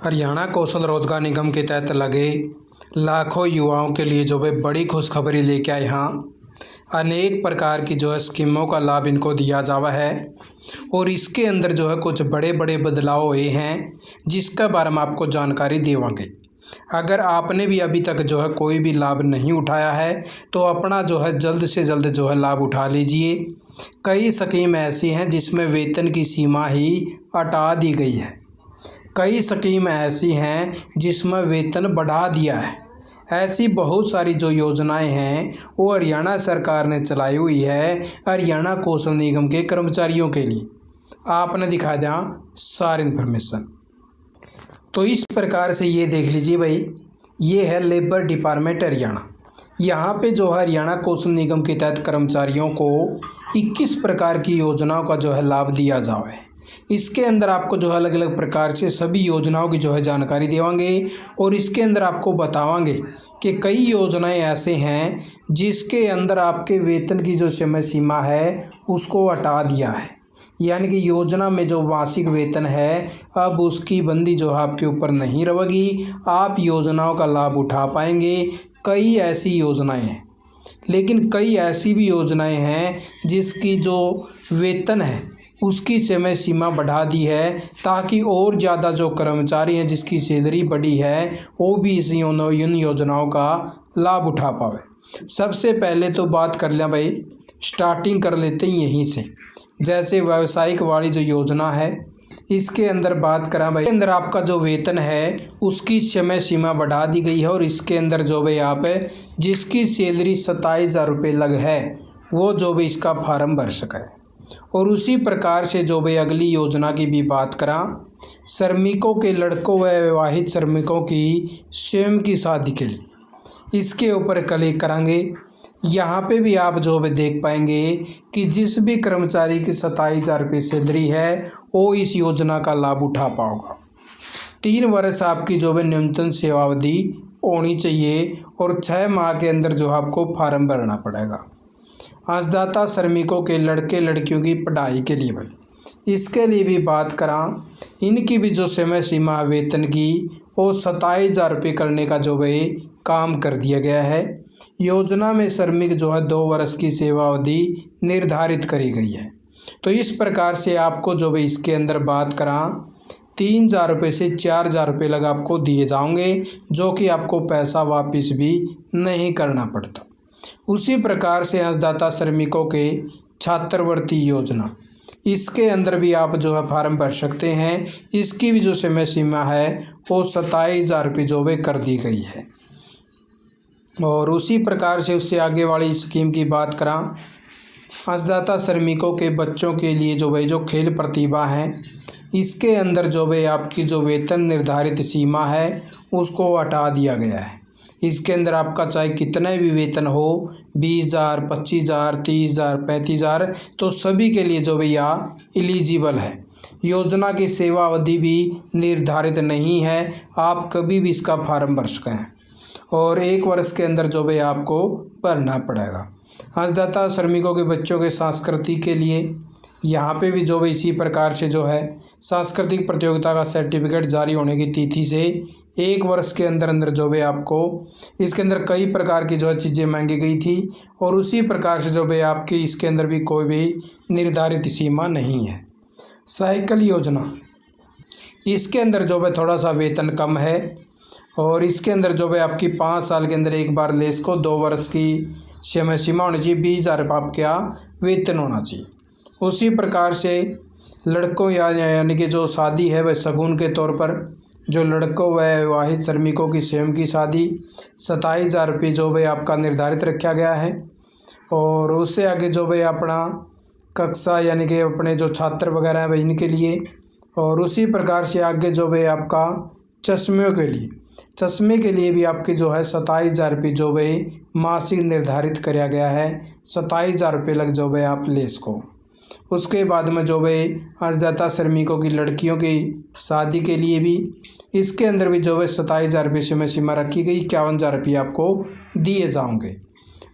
हरियाणा कौशल रोजगार निगम के तहत लगे लाखों युवाओं के लिए जो है बड़ी खुशखबरी लेके आए। यहाँ अनेक प्रकार की जो है स्कीमों का लाभ इनको दिया जावा है और इसके अंदर जो है कुछ बड़े बड़े बदलाव हुए हैं जिसका बारे में आपको जानकारी देवांगे। अगर आपने भी अभी तक जो है कोई भी लाभ नहीं उठाया है तो अपना जो है जल्द से जल्द जो है लाभ उठा लीजिए। कई स्कीम ऐसी हैं जिसमें वेतन की सीमा ही हटा दी गई है, कई स्कीम ऐसी हैं जिसमें वेतन बढ़ा दिया है। ऐसी बहुत सारी जो योजनाएं हैं वो हरियाणा सरकार ने चलाई हुई है हरियाणा कौशल निगम के कर्मचारियों के लिए। आपने दिखा दिया सारी इन्फॉर्मेशन। तो इस प्रकार से ये देख लीजिए भाई, ये है लेबर डिपार्टमेंट हरियाणा। यहाँ पे जो है हरियाणा कौशल निगम के तहत कर्मचारियों को 21 प्रकार की योजनाओं का जो है लाभ दिया जावा है। इसके अंदर आपको जो है अलग अलग प्रकार से सभी योजनाओं की जो है जानकारी देवांगे और इसके अंदर आपको बतावांगे कि कई योजनाएं ऐसे हैं जिसके अंदर आपके वेतन की जो समय सीमा है उसको हटा दिया है। यानी कि योजना में जो मासिक वेतन है अब उसकी बंदी जो है आपके ऊपर नहीं रहेगी, आप योजनाओं का लाभ उठा पाएंगे। कई ऐसी योजनाएं हैं, लेकिन कई ऐसी भी योजनाएं हैं जिसकी जो वेतन है उसकी समय सीमा बढ़ा दी है ताकि और ज़्यादा जो कर्मचारी हैं जिसकी सैलरी बढ़ी है वो भी इन योजनाओं का लाभ उठा पावे। सबसे पहले तो बात कर लें भाई, स्टार्टिंग कर लेते हैं यहीं से। जैसे व्यावसायिक वाली जो योजना है इसके अंदर बात करें भाई, अंदर आपका जो वेतन है उसकी समय सीमा बढ़ा दी गई है और इसके अंदर जो भाई आप जिसकी सैलरी 27,000 रुपये लग है वो जो भी इसका फार्म भर सके। और उसी प्रकार से जो भाई अगली योजना की भी बात करें, श्रमिकों के लड़कों व विवाहित श्रमिकों की स्वयं की शादी के लिए, इसके ऊपर क्लिक करेंगे। यहाँ पे भी आप जो भी देख पाएंगे कि जिस भी कर्मचारी की 27,000 रुपये सैलरी है वो इस योजना का लाभ उठा पाओगा। 3 वर्ष आपकी जो भी न्यूनतम सेवावधि होनी चाहिए और 6 माह के अंदर जो आपको फार्म भरना पड़ेगा। अंशदाता श्रमिकों के लड़के लड़कियों की पढ़ाई के लिए भाई, इसके लिए भी बात करा, इनकी भी जो समय सीमा वेतन की वो 27,000 रुपये करने का जो भाई काम कर दिया गया है। योजना में श्रमिक जो है 2 वर्ष की सेवा अवधि निर्धारित करी गई है। तो इस प्रकार से आपको जो भाई इसके अंदर बात करा 3,000 रुपये से 4,000 रुपये लग आपको दिए जाएंगे, जो कि आपको पैसा वापस भी नहीं करना पड़ता। उसी प्रकार से अंशदाता श्रमिकों के छात्रवृत्ति योजना, इसके अंदर भी आप जो है फार्म भर सकते हैं। इसकी भी जो समय सीमा है वो 27,000 रुपये जो भी कर दी गई है। और उसी प्रकार से उससे आगे वाली स्कीम की बात करा, अंशदाता श्रमिकों के बच्चों के लिए जो भाई जो खेल प्रतिभा है इसके अंदर जो भाई आपकी जो वेतन निर्धारित सीमा है उसको हटा दिया गया है। इसके अंदर आपका चाहे कितना भी वेतन हो, 20,000, 25,000, 30,000, 35,000, तो सभी के लिए जो भैया एलिजिबल है। योजना की सेवा अवधि भी निर्धारित नहीं है, आप कभी भी इसका फार्म भर सकें और 1 वर्ष के अंदर जो भी आपको भरना पड़ेगा। अंशदाता श्रमिकों के बच्चों के संस्कृति के लिए यहाँ पे भी जो भी इसी प्रकार से जो है सांस्कृतिक प्रतियोगिता का सर्टिफिकेट जारी होने की तिथि से 1 वर्ष के अंदर अंदर जो भी आपको इसके अंदर कई प्रकार की जो है चीज़ें मांगी गई थी और उसी प्रकार से जो भी आपकी इसके अंदर भी कोई भी निर्धारित सीमा नहीं है। साइकिल योजना, इसके अंदर जो है थोड़ा सा वेतन कम है और इसके अंदर जो है आपकी 5 साल के अंदर एक बार लेस को 2 वर्ष की समय सीमा होनी चाहिए, 20,000 रुपये आपका वेतन होना चाहिए। उसी प्रकार से लड़कों यानी कि जो शादी है वह शगुन के तौर पर जो लड़कों व विवाहित श्रमिकों की स्वयं की शादी 27,000 रुपये जो भाई आपका निर्धारित रखा गया है। और उससे आगे जो भाई अपना कक्षा यानी कि अपने जो छात्र वगैरह हैं भाई इनके लिए, और उसी प्रकार से आगे जो भाई आपका चश्मे के लिए भी आपकी जो है 27,000 रुपये जो भाई मासिक निर्धारित किया गया है। 27,000 रुपये लग जो भाई आप लेस को। उसके बाद में जो भाई अंशदाता श्रमिकों की लड़कियों की शादी के लिए भी इसके अंदर भी जो है 27,000 रुपये समय सीमा रखी गई, 51,000 रुपये आपको दिए जाएंगे।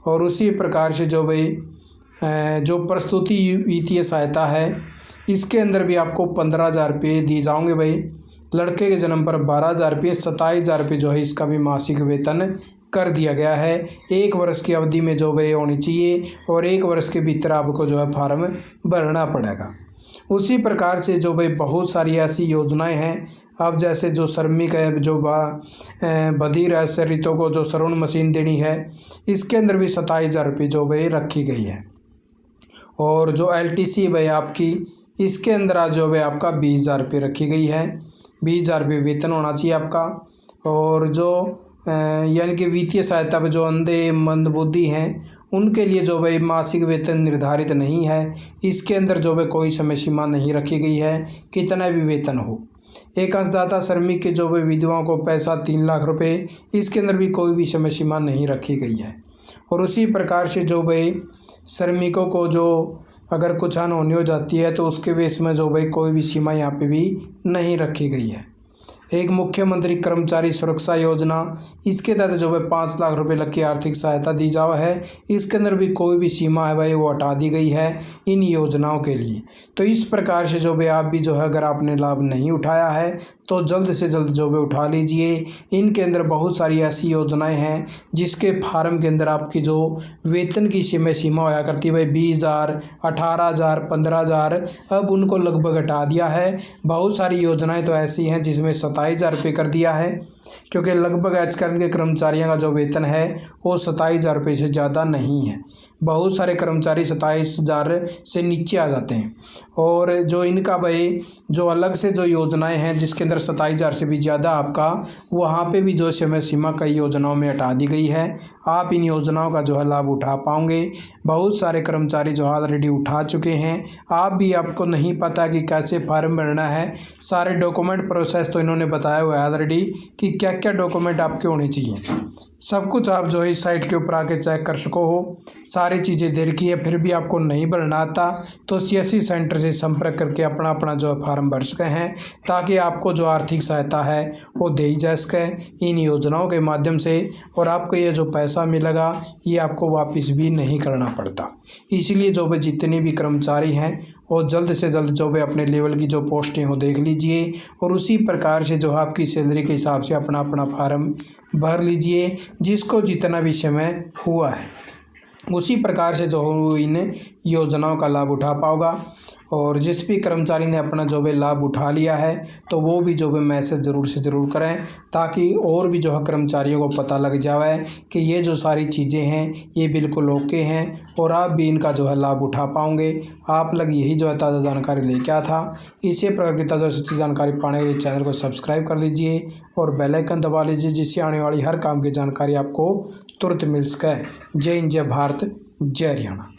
और उसी प्रकार से जो भाई जो प्रस्तुति वित्तीय सहायता है इसके अंदर भी आपको 15,000 रुपये दिए जाएंगे भाई। लड़के के जन्म पर 12,000 रुपये, 27,000 रुपये जो है इसका भी मासिक वेतन कर दिया गया है। 1 वर्ष की अवधि में जो है होनी चाहिए और 1 वर्ष के भीतर आपको जो है फार्म भरना पड़ेगा। उसी प्रकार से जो भाई बहुत सारी ऐसी योजनाएं हैं। अब जैसे जो श्रमिक है, जो बधिर है, शरीरों को जो श्रवण मशीन देनी है, इसके अंदर भी 27,000 रुपये जो भाई रखी गई है। और जो LTC भाई आपकी, इसके अंदर आज जो है आपका 20,000 रुपये रखी गई है। 20,000 रुपये वेतन होना चाहिए आपका। और जो यानी कि वित्तीय सहायता पे जो अंधे मंदबुद्धि हैं उनके लिए जो भाई मासिक वेतन निर्धारित नहीं है। इसके अंदर जो भाई कोई समय सीमा नहीं रखी गई है, कितना भी वेतन हो। एक अंशदाता श्रमिक के जो भाई विधवाओं को पैसा 3 लाख रुपए, इसके अंदर भी कोई भी समय सीमा नहीं रखी गई है। और उसी प्रकार से जो भाई श्रमिकों को जो अगर कुछ अनहोनी हो जाती है तो उसके बेस में जो भाई कोई भी सीमा यहाँ पे भी नहीं रखी गई है। एक मुख्यमंत्री कर्मचारी सुरक्षा योजना, इसके तहत जो है 5 लाख रुपए लग की आर्थिक सहायता दी जावा है। इसके अंदर भी कोई भी सीमा है भाई वो हटा दी गई है इन योजनाओं के लिए। तो इस प्रकार से जो भाई आप भी जो है अगर आपने लाभ नहीं उठाया है तो जल्द से जल्द जो है उठा लीजिए। इनके अंदर बहुत सारी ऐसी योजनाएं हैं जिसके फार्म के अंदर आपकी जो वेतन की सीमा होया करती है भाई 20,000, 18,000, 15,000, अब उनको लगभग हटा दिया है। बहुत सारी योजनाएं तो ऐसी हैं जिसमें 27,000 रुपये कर दिया है, क्योंकि लगभग आजकल के कर्मचारियों का जो वेतन है वो 27,000 रुपये से ज़्यादा नहीं है। बहुत सारे कर्मचारी 27,000 से नीचे आ जाते हैं। और जो इनका भाई जो अलग से जो योजनाएं हैं जिसके अंदर 27,000 से भी ज़्यादा आपका, वहाँ पे भी जो समय सीमा कई योजनाओं में हटा दी गई है। आप इन योजनाओं का जो है लाभ उठा पाओगे। बहुत सारे कर्मचारी जो ऑलरेडी उठा चुके हैं। आप भी, आपको नहीं पता कि कैसे फार्म भरना है, सारे डॉक्यूमेंट प्रोसेस तो इन्होंने बताया हुआ है ऑलरेडी कि क्या क्या डॉक्यूमेंट आपके होने चाहिए। सब कुछ आप जो है इस साइट के ऊपर आके चेक कर सको हो। सारी चीज़ें दे रखी है, फिर भी आपको नहीं भरना आता तो CSC सेंटर से संपर्क करके अपना जो फार्म भर सके हैं, ताकि आपको जो आर्थिक सहायता है वो दी जा सके इन योजनाओं के माध्यम से। और आपको ये जो पैसा मिलेगा ये आपको वापस भी नहीं करना पड़ता। इसलिए जो भी जितने भी कर्मचारी हैं वो जल्द से जल्द जो भी अपने लेवल की जो पोस्टें हो देख लीजिए और उसी प्रकार से जो आपकी सैलरी के हिसाब से अपना फार्म भर लीजिए, जिसको जितना भी समय हुआ है उसी प्रकार से जो हो इन योजनाओं का लाभ उठा पाओगा। और जिस भी कर्मचारी ने अपना जो है लाभ उठा लिया है तो वो भी जो है मैसेज ज़रूर से ज़रूर करें, ताकि और भी जो है कर्मचारियों को पता लग जाए कि ये जो सारी चीज़ें हैं ये बिल्कुल ओके हैं और आप भी इनका जो है लाभ उठा पाओगे। आप लग यही जो है ताज़ा जानकारी लेके आया था। इसी प्रकार की ताज़ा सच्ची जानकारी पाने के लिए चैनल को सब्सक्राइब कर लीजिए और बेल आइकन दबा लीजिए, जिससे आने वाली हर काम की जानकारी आपको तुरंत मिल सके। जय हिंद, जय भारत, जय हरियाणा।